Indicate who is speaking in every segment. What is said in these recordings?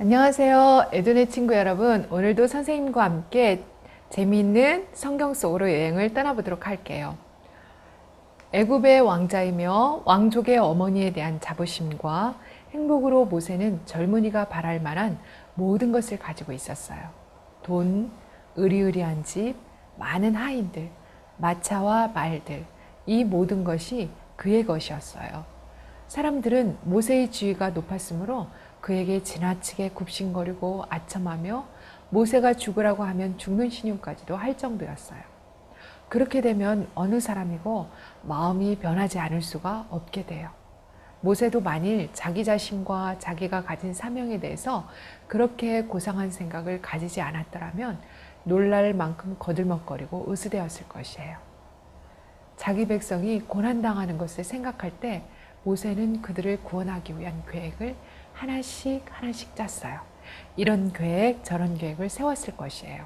Speaker 1: 안녕하세요. 에둔의 친구 여러분. 오늘도 선생님과 함께 재미있는 성경 속으로 여행을 떠나보도록 할게요. 애굽의 왕자이며 왕족의 어머니에 대한 자부심과 행복으로 모세는 젊은이가 바랄 만한 모든 것을 가지고 있었어요. 돈, 으리으리한 집, 많은 하인들, 마차와 말들, 이 모든 것이 그의 것이었어요. 사람들은 모세의 지위가 높았으므로 그에게 지나치게 굽신거리고 아첨하며 모세가 죽으라고 하면 죽는 신용까지도 할 정도였어요. 그렇게 되면 어느 사람이고 마음이 변하지 않을 수가 없게 돼요. 모세도 만일 자기 자신과 자기가 가진 사명에 대해서 그렇게 고상한 생각을 가지지 않았더라면 놀랄 만큼 거들먹거리고 으스대었을 것이에요. 자기 백성이 고난당하는 것을 생각할 때 모세는 그들을 구원하기 위한 계획을 하나씩 짰어요. 이런 계획 저런 계획을 세웠을 것이에요.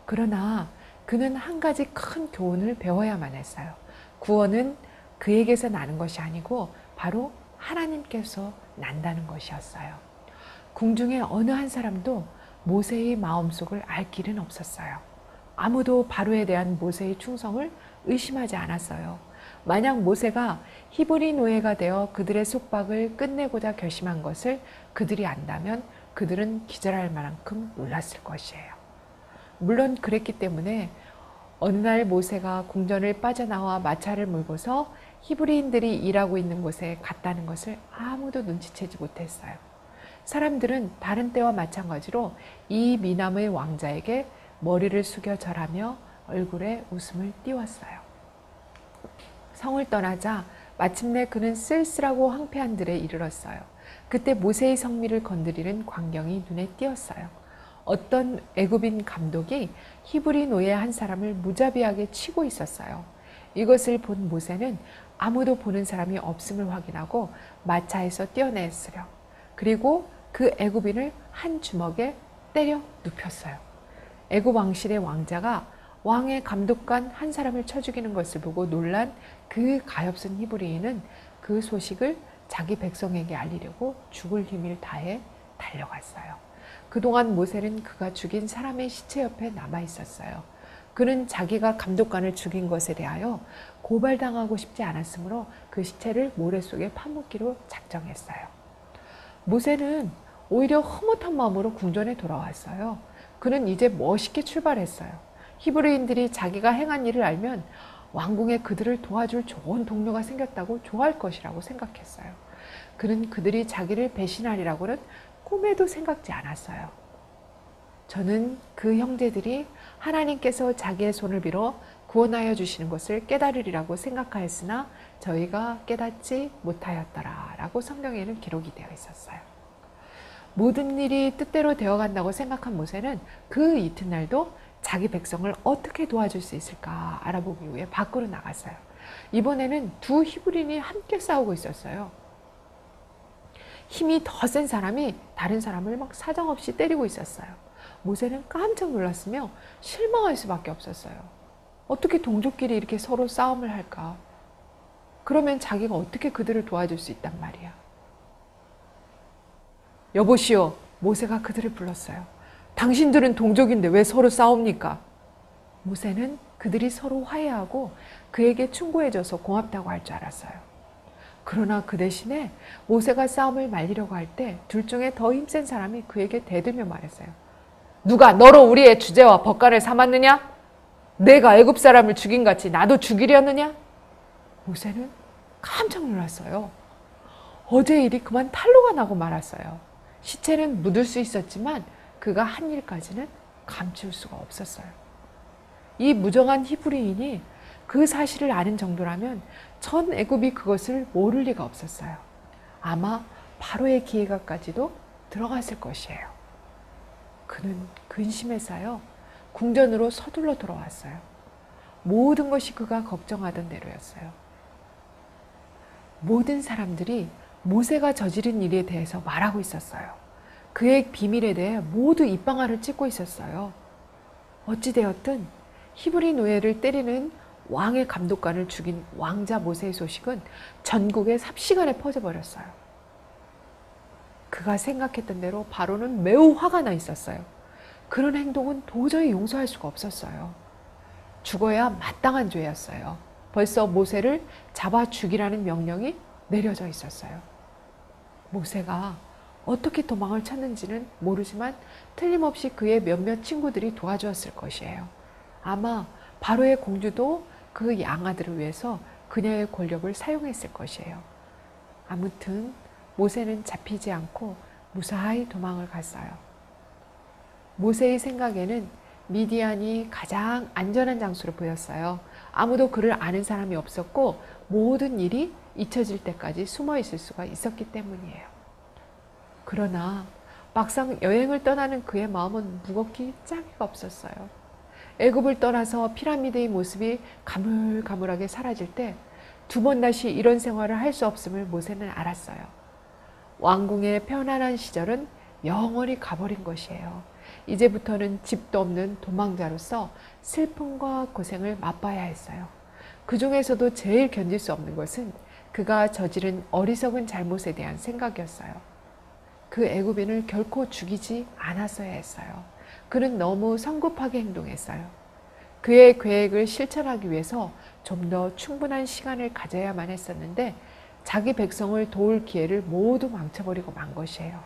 Speaker 1: 그러나 그는 한 가지 큰 교훈을 배워야만 했어요. 구원은 그에게서 나는 것이 아니고 바로 하나님께서 난다는 것이었어요. 궁중의 어느 한 사람도 모세의 마음속을 알 길은 없었어요. 아무도 바로에 대한 모세의 충성을 의심하지 않았어요. 만약 모세가 히브리 노예가 되어 그들의 속박을 끝내고자 결심한 것을 그들이 안다면 그들은 기절할 만큼 놀랐을 것이에요. 물론 그랬기 때문에 어느 날 모세가 궁전을 빠져나와 마차를 몰고서 히브리인들이 일하고 있는 곳에 갔다는 것을 아무도 눈치채지 못했어요. 사람들은 다른 때와 마찬가지로 이 미남의 왕자에게 머리를 숙여 절하며 얼굴에 웃음을 띄웠어요. 성을 떠나자 마침내 그는 쓸쓸하고 황폐한 들에 이르렀어요. 그때 모세의 성미를 건드리는 광경이 눈에 띄었어요. 어떤 애굽인 감독이 히브리 노예 한 사람을 무자비하게 치고 있었어요. 이것을 본 모세는 아무도 보는 사람이 없음을 확인하고 마차에서 뛰어내었으려. 그리고 그 애굽인을 한 주먹에 때려 눕혔어요. 애굽 왕실의 왕자가 왕의 감독관 한 사람을 쳐 죽이는 것을 보고 놀란 그 가엾은 히브리인은 그 소식을 자기 백성에게 알리려고 죽을 힘을 다해 달려갔어요. 그동안 모세는 그가 죽인 사람의 시체 옆에 남아 있었어요. 그는 자기가 감독관을 죽인 것에 대하여 고발당하고 싶지 않았으므로 그 시체를 모래 속에 파묻기로 작정했어요. 모세는 오히려 흐뭇한 마음으로 궁전에 돌아왔어요. 그는 이제 멋있게 출발했어요. 히브리인들이 자기가 행한 일을 알면 왕궁에 그들을 도와줄 좋은 동료가 생겼다고 좋아할 것이라고 생각했어요. 그는 그들이 자기를 배신하리라고는 꿈에도 생각지 않았어요. 저는 그 형제들이 하나님께서 자기의 손을 빌어 구원하여 주시는 것을 깨달으리라고 생각하였으나 저희가 깨닫지 못하였더라 라고 성경에는 기록이 되어 있었어요. 모든 일이 뜻대로 되어간다고 생각한 모세는 그 이튿날도 자기 백성을 어떻게 도와줄 수 있을까 알아보기 위해 밖으로 나갔어요. 이번에는 두 히브리인이 함께 싸우고 있었어요. 힘이 더 센 사람이 다른 사람을 막 사정없이 때리고 있었어요. 모세는 깜짝 놀랐으며 실망할 수밖에 없었어요. 어떻게 동족끼리 이렇게 서로 싸움을 할까? 그러면 자기가 어떻게 그들을 도와줄 수 있단 말이야. 여보시오, 모세가 그들을 불렀어요. 당신들은 동족인데 왜 서로 싸웁니까? 모세는 그들이 서로 화해하고 그에게 충고해줘서 고맙다고 할 줄 알았어요. 그러나 그 대신에 모세가 싸움을 말리려고 할 때 둘 중에 더 힘센 사람이 그에게 대들며 말했어요. 누가 너로 우리의 주제와 법관을 삼았느냐? 내가 애굽 사람을 죽인 같이 나도 죽이려느냐? 모세는 깜짝 놀랐어요. 어제 일이 그만 탄로가 나고 말았어요. 시체는 묻을 수 있었지만 그가 한 일까지는 감추울 수가 없었어요. 이 무정한 히브리인이 그 사실을 아는 정도라면 전 애굽이 그것을 모를 리가 없었어요. 아마 바로의 기회가까지도 들어갔을 것이에요. 그는 근심에 쌓여 궁전으로 서둘러 돌아왔어요. 모든 것이 그가 걱정하던 대로였어요. 모든 사람들이 모세가 저지른 일에 대해서 말하고 있었어요. 그의 비밀에 대해 모두 입방아를 찢고 있었어요. 어찌되었든 히브리 노예를 때리는 왕의 감독관을 죽인 왕자 모세의 소식은 전국에 삽시간에 퍼져버렸어요. 그가 생각했던 대로 바로는 매우 화가 나 있었어요. 그런 행동은 도저히 용서할 수가 없었어요. 죽어야 마땅한 죄였어요. 벌써 모세를 잡아 죽이라는 명령이 내려져 있었어요. 모세가 어떻게 도망을 쳤는지는 모르지만 틀림없이 그의 몇몇 친구들이 도와주었을 것이에요. 아마 바로의 공주도 그 양아들을 위해서 그녀의 권력을 사용했을 것이에요. 아무튼 모세는 잡히지 않고 무사히 도망을 갔어요. 모세의 생각에는 미디안이 가장 안전한 장소로 보였어요. 아무도 그를 아는 사람이 없었고 모든 일이 잊혀질 때까지 숨어 있을 수가 있었기 때문이에요. 그러나 막상 여행을 떠나는 그의 마음은 무겁기 짝이 없었어요. 애굽을 떠나서 피라미드의 모습이 가물가물하게 사라질 때 두 번 다시 이런 생활을 할 수 없음을 모세는 알았어요. 왕궁의 편안한 시절은 영원히 가버린 것이에요. 이제부터는 집도 없는 도망자로서 슬픔과 고생을 맛봐야 했어요. 그 중에서도 제일 견딜 수 없는 것은 그가 저지른 어리석은 잘못에 대한 생각이었어요. 그 애굽인을 결코 죽이지 않았어야 했어요. 그는 너무 성급하게 행동했어요. 그의 계획을 실천하기 위해서 좀 더 충분한 시간을 가져야만 했었는데 자기 백성을 도울 기회를 모두 망쳐버리고 만 것이에요.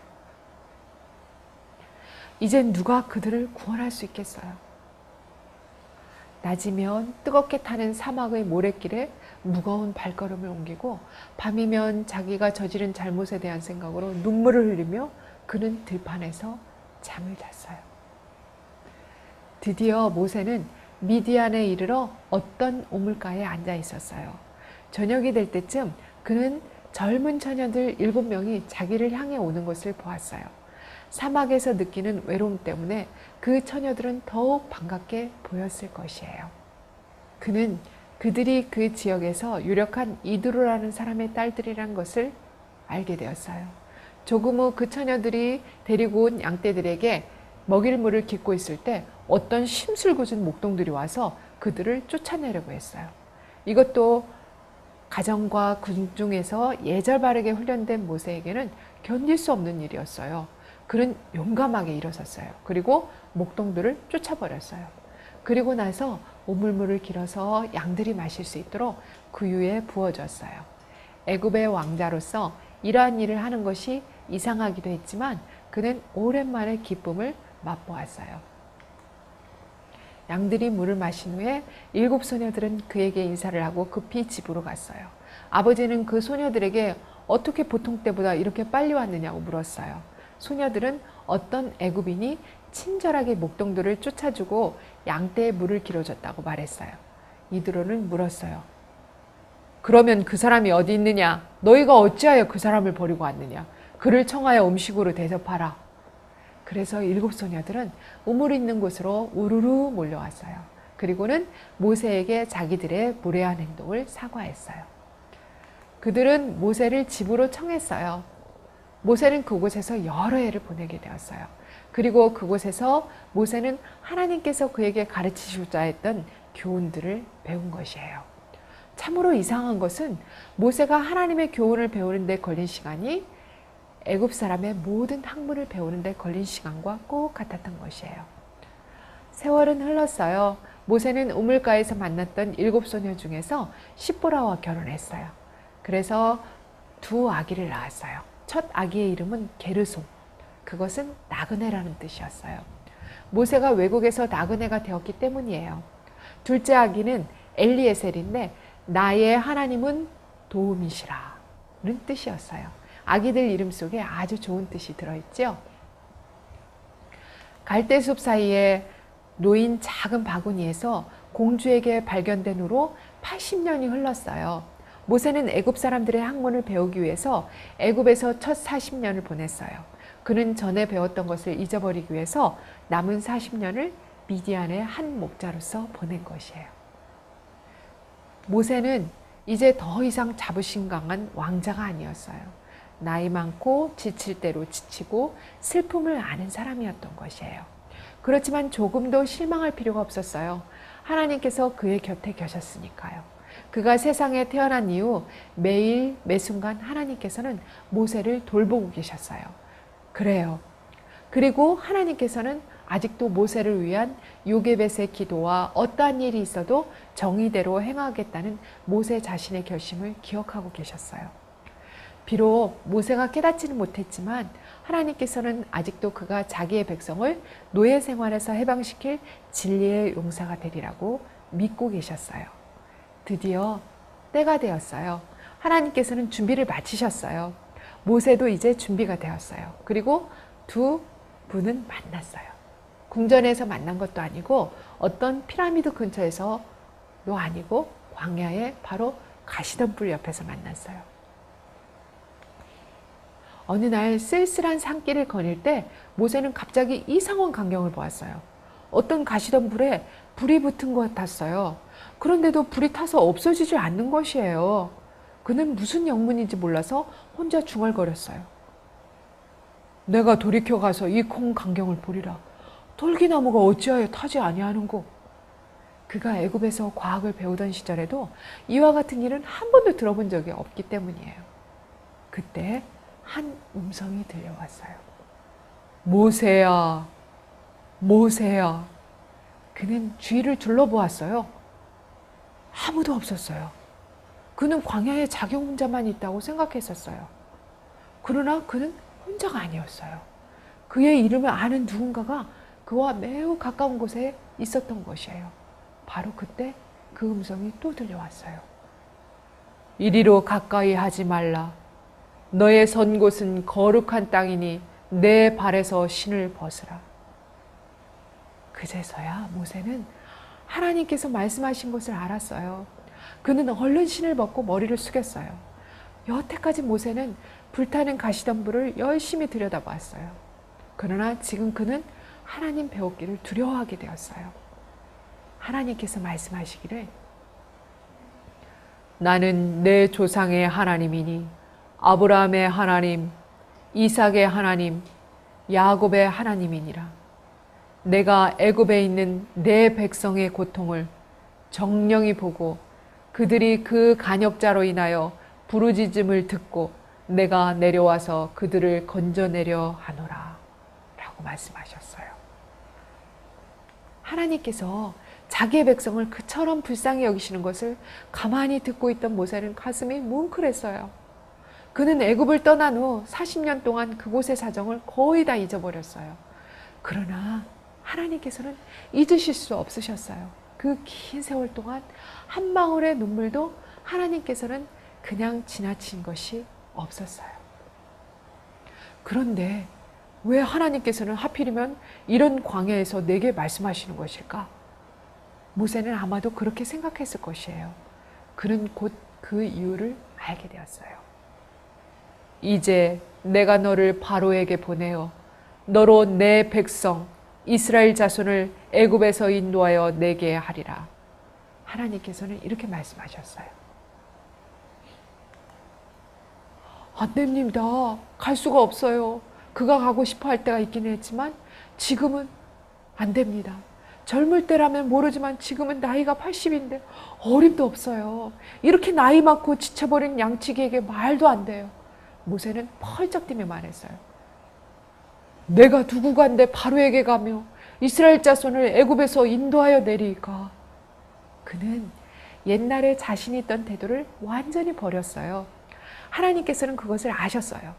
Speaker 1: 이젠 누가 그들을 구원할 수 있겠어요? 낮이면 뜨겁게 타는 사막의 모래길에 무거운 발걸음을 옮기고 밤이면 자기가 저지른 잘못에 대한 생각으로 눈물을 흘리며 그는 들판에서 잠을 잤어요. 드디어 모세는 미디안에 이르러 어떤 우물가에 앉아 있었어요. 저녁이 될 때쯤 그는 젊은 처녀들 7명이 자기를 향해 오는 것을 보았어요. 사막에서 느끼는 외로움 때문에 그 처녀들은 더욱 반갑게 보였을 것이에요. 그는 그들이 그 지역에서 유력한 이드로라는 사람의 딸들이란 것을 알게 되었어요. 조금 후 그 처녀들이 데리고 온 양떼들에게 먹일 물을 깃고 있을 때 어떤 심술궂은 목동들이 와서 그들을 쫓아내려고 했어요. 이것도 가정과 군중에서 예절 바르게 훈련된 모세에게는 견딜 수 없는 일이었어요. 그는 용감하게 일어섰어요. 그리고 목동들을 쫓아버렸어요. 그리고 나서 우물물을 길어서 양들이 마실 수 있도록 구유에 부어줬어요. 애굽의 왕자로서 이러한 일을 하는 것이 이상하기도 했지만 그는 오랜만에 기쁨을 맛보았어요. 양들이 물을 마신 후에 7 소녀들은 그에게 인사를 하고 급히 집으로 갔어요. 아버지는 그 소녀들에게 어떻게 보통 때보다 이렇게 빨리 왔느냐고 물었어요. 소녀들은 어떤 애굽인이 친절하게 목동들을 쫓아주고 양떼에 물을 길어줬다고 말했어요. 이드로는 물었어요. 그러면 그 사람이 어디 있느냐? 너희가 어찌하여 그 사람을 버리고 왔느냐? 그를 청하여 음식으로 대접하라. 그래서 7 소녀들은 우물 있는 곳으로 우르르 몰려왔어요. 그리고는 모세에게 자기들의 무례한 행동을 사과했어요. 그들은 모세를 집으로 청했어요. 모세는 그곳에서 여러 해를 보내게 되었어요. 그리고 그곳에서 모세는 하나님께서 그에게 가르치시고자 했던 교훈들을 배운 것이에요. 참으로 이상한 것은 모세가 하나님의 교훈을 배우는 데 걸린 시간이 애굽 사람의 모든 학문을 배우는 데 걸린 시간과 꼭 같았던 것이에요. 세월은 흘렀어요. 모세는 우물가에서 만났던 7 소녀 중에서 십보라와 결혼했어요. 그래서 2 아기를 낳았어요. 첫 아기의 이름은 게르솜. 그것은 나그네라는 뜻이었어요. 모세가 외국에서 나그네가 되었기 때문이에요. 둘째 아기는 엘리에셀인데 나의 하나님은 도움이시라는 뜻이었어요. 아기들 이름 속에 아주 좋은 뜻이 들어있죠. 갈대숲 사이에 놓인 작은 바구니에서 공주에게 발견된 후로 80년이 흘렀어요. 모세는 애굽 사람들의 학문을 배우기 위해서 애굽에서 첫 40년을 보냈어요. 그는 전에 배웠던 것을 잊어버리기 위해서 남은 40년을 미디안의 한 목자로서 보낸 것이에요. 모세는 이제 더 이상 자부심 강한 왕자가 아니었어요. 나이 많고 지칠 대로 지치고 슬픔을 아는 사람이었던 것이에요. 그렇지만 조금도 실망할 필요가 없었어요. 하나님께서 그의 곁에 계셨으니까요. 그가 세상에 태어난 이후 매일 매순간 하나님께서는 모세를 돌보고 계셨어요. 그래요. 그리고 하나님께서는 아직도 모세를 위한 요게벳의 기도와 어떠한 일이 있어도 정의대로 행하겠다는 모세 자신의 결심을 기억하고 계셨어요. 비록 모세가 깨닫지는 못했지만 하나님께서는 아직도 그가 자기의 백성을 노예 생활에서 해방시킬 진리의 용사가 되리라고 믿고 계셨어요. 드디어 때가 되었어요. 하나님께서는 준비를 마치셨어요. 모세도 이제 준비가 되었어요. 그리고 두 분은 만났어요. 궁전에서 만난 것도 아니고 어떤 피라미드 근처에서도 아니고 광야의 바로 가시덤불 옆에서 만났어요. 어느 날 쓸쓸한 산길을 거닐 때 모세는 갑자기 이상한 광경을 보았어요. 어떤 가시덤불에 불이 붙은 것 같았어요. 그런데도 불이 타서 없어지지 않는 것이에요. 그는 무슨 영문인지 몰라서 혼자 중얼거렸어요. 내가 돌이켜 가서 이 콩 광경을 보리라. 돌기나무가 어찌하여 타지 아니하는고. 그가 애굽에서 과학을 배우던 시절에도 이와 같은 일은 한 번도 들어본 적이 없기 때문이에요. 그때 한 음성이 들려왔어요. 모세야, 모세야. 그는 주위를 둘러보았어요. 아무도 없었어요. 그는 광야에 자기 혼자만 있다고 생각했었어요. 그러나 그는 혼자가 아니었어요. 그의 이름을 아는 누군가가 그와 매우 가까운 곳에 있었던 것이에요. 바로 그때 그 음성이 또 들려왔어요. 이리로 가까이 하지 말라. 너의 선 곳은 거룩한 땅이니 내 발에서 신을 벗으라. 그제서야 모세는 하나님께서 말씀하신 것을 알았어요. 그는 얼른 신을 벗고 머리를 숙였어요. 여태까지 모세는 불타는 가시덤불을 열심히 들여다봤어요. 그러나 지금 그는 하나님 배웠기를 두려워하게 되었어요. 하나님께서 말씀하시기를 나는 내 조상의 하나님이니 아브라함의 하나님, 이삭의 하나님, 야곱의 하나님이니라. 내가 애굽에 있는 내 백성의 고통을 정령이 보고 그들이 그 간역자로 인하여 부르짖음을 듣고 내가 내려와서 그들을 건져내려 하노라 라고 말씀하셨어요. 하나님께서 자기의 백성을 그처럼 불쌍히 여기시는 것을 가만히 듣고 있던 모세는 가슴이 뭉클했어요. 그는 애굽을 떠난 후 40년 동안 그곳의 사정을 거의 다 잊어버렸어요. 그러나 하나님께서는 잊으실 수 없으셨어요. 그 긴 세월 동안 한 방울의 눈물도 하나님께서는 그냥 지나친 것이 없었어요. 그런데 왜 하나님께서는 하필이면 이런 광야에서 내게 말씀하시는 것일까? 모세는 아마도 그렇게 생각했을 것이에요. 그는 곧 그 이유를 알게 되었어요. 이제 내가 너를 바로에게 보내어 너로 내 백성 이스라엘 자손을 애굽에서 인도하여 내게 하리라. 하나님께서는 이렇게 말씀하셨어요. 안 됩니다. 갈 수가 없어요. 그가 가고 싶어 할 때가 있기는 했지만 지금은 안 됩니다. 젊을 때라면 모르지만 지금은 나이가 80인데 어림도 없어요. 이렇게 나이 많고 지쳐버린 양치기에게 말도 안 돼요. 모세는 펄쩍 뛰며 말했어요. 내가 누구간데 바로에게 가며 이스라엘 자손을 애굽에서 인도하여 내리까. 그는 옛날에 자신이 있던 태도를 완전히 버렸어요. 하나님께서는 그것을 아셨어요.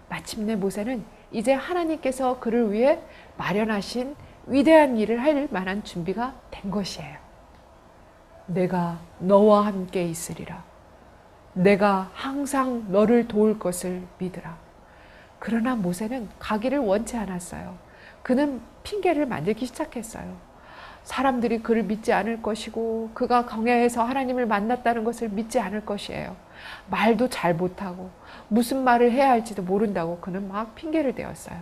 Speaker 1: 마침내 모세는 이제 하나님께서 그를 위해 마련하신 위대한 일을 할 만한 준비가 된 것이에요. 내가 너와 함께 있으리라. 내가 항상 너를 도울 것을 믿으라. 그러나 모세는 가기를 원치 않았어요. 그는 핑계를 만들기 시작했어요. 사람들이 그를 믿지 않을 것이고 그가 광야에서 하나님을 만났다는 것을 믿지 않을 것이에요. 말도 잘 못하고 무슨 말을 해야 할지도 모른다고 그는 막 핑계를 대었어요.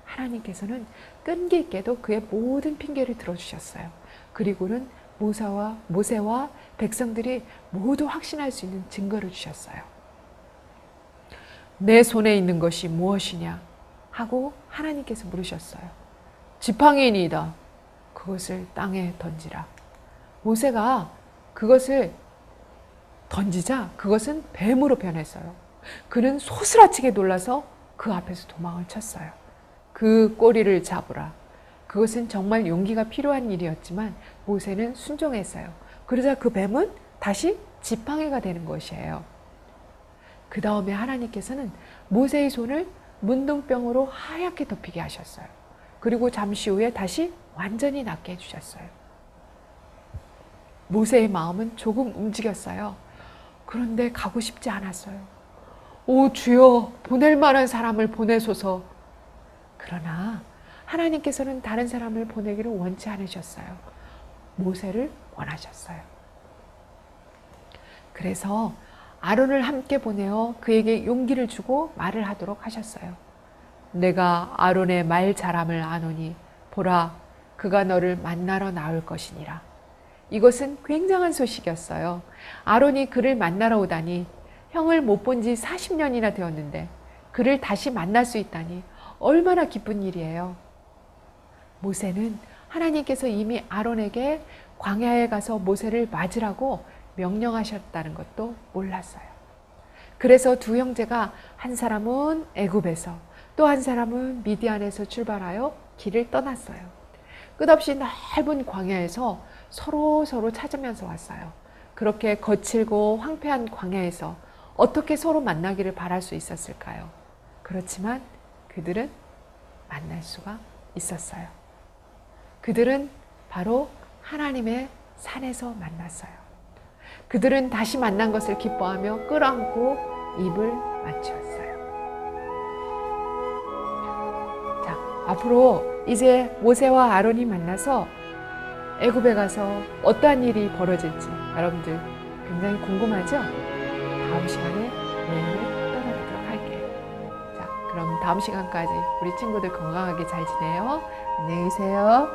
Speaker 1: 하나님께서는 끈기 있게도 그의 모든 핑계를 들어주셨어요. 그리고는 모세와 백성들이 모두 확신할 수 있는 증거를 주셨어요. 내 손에 있는 것이 무엇이냐 하고 하나님께서 물으셨어요. 지팡이니이다. 그것을 땅에 던지라. 모세가 그것을 던지자 그것은 뱀으로 변했어요. 그는 소스라치게 놀라서 그 앞에서 도망을 쳤어요. 그 꼬리를 잡으라. 그것은 정말 용기가 필요한 일이었지만 모세는 순종했어요. 그러자 그 뱀은 다시 지팡이가 되는 것이에요. 그 다음에 하나님께서는 모세의 손을 문둥병으로 하얗게 덮이게 하셨어요. 그리고 잠시 후에 다시 완전히 낫게 해주셨어요. 모세의 마음은 조금 움직였어요. 그런데 가고 싶지 않았어요. 오 주여, 보낼 만한 사람을 보내소서. 그러나 하나님께서는 다른 사람을 보내기를 원치 않으셨어요. 모세를 원하셨어요. 그래서 아론을 함께 보내어 그에게 용기를 주고 말을 하도록 하셨어요. 내가 아론의 말 잘함을 아노니 보라, 그가 너를 만나러 나올 것이니라. 이것은 굉장한 소식이었어요. 아론이 그를 만나러 오다니, 형을 못 본 지 40년이나 되었는데 그를 다시 만날 수 있다니 얼마나 기쁜 일이에요. 모세는 하나님께서 이미 아론에게 광야에 가서 모세를 맞으라고 명령하셨다는 것도 몰랐어요. 그래서 두 형제가 한 사람은 애굽에서 또 한 사람은 미디안에서 출발하여 길을 떠났어요. 끝없이 넓은 광야에서 서로 찾으면서 왔어요. 그렇게 거칠고 황폐한 광야에서 어떻게 서로 만나기를 바랄 수 있었을까요? 그렇지만 그들은 만날 수가 있었어요. 그들은 바로 하나님의 산에서 만났어요. 그들은 다시 만난 것을 기뻐하며 끌어안고 입을 맞추었어요. 자, 앞으로 이제 모세와 아론이 만나서 애굽에 가서 어떠한 일이 벌어질지 여러분들 굉장히 궁금하죠? 다음 시간에 여행을 떠나보도록 할게요. 자, 그럼 다음 시간까지 우리 친구들 건강하게 잘 지내요. 안녕히 계세요.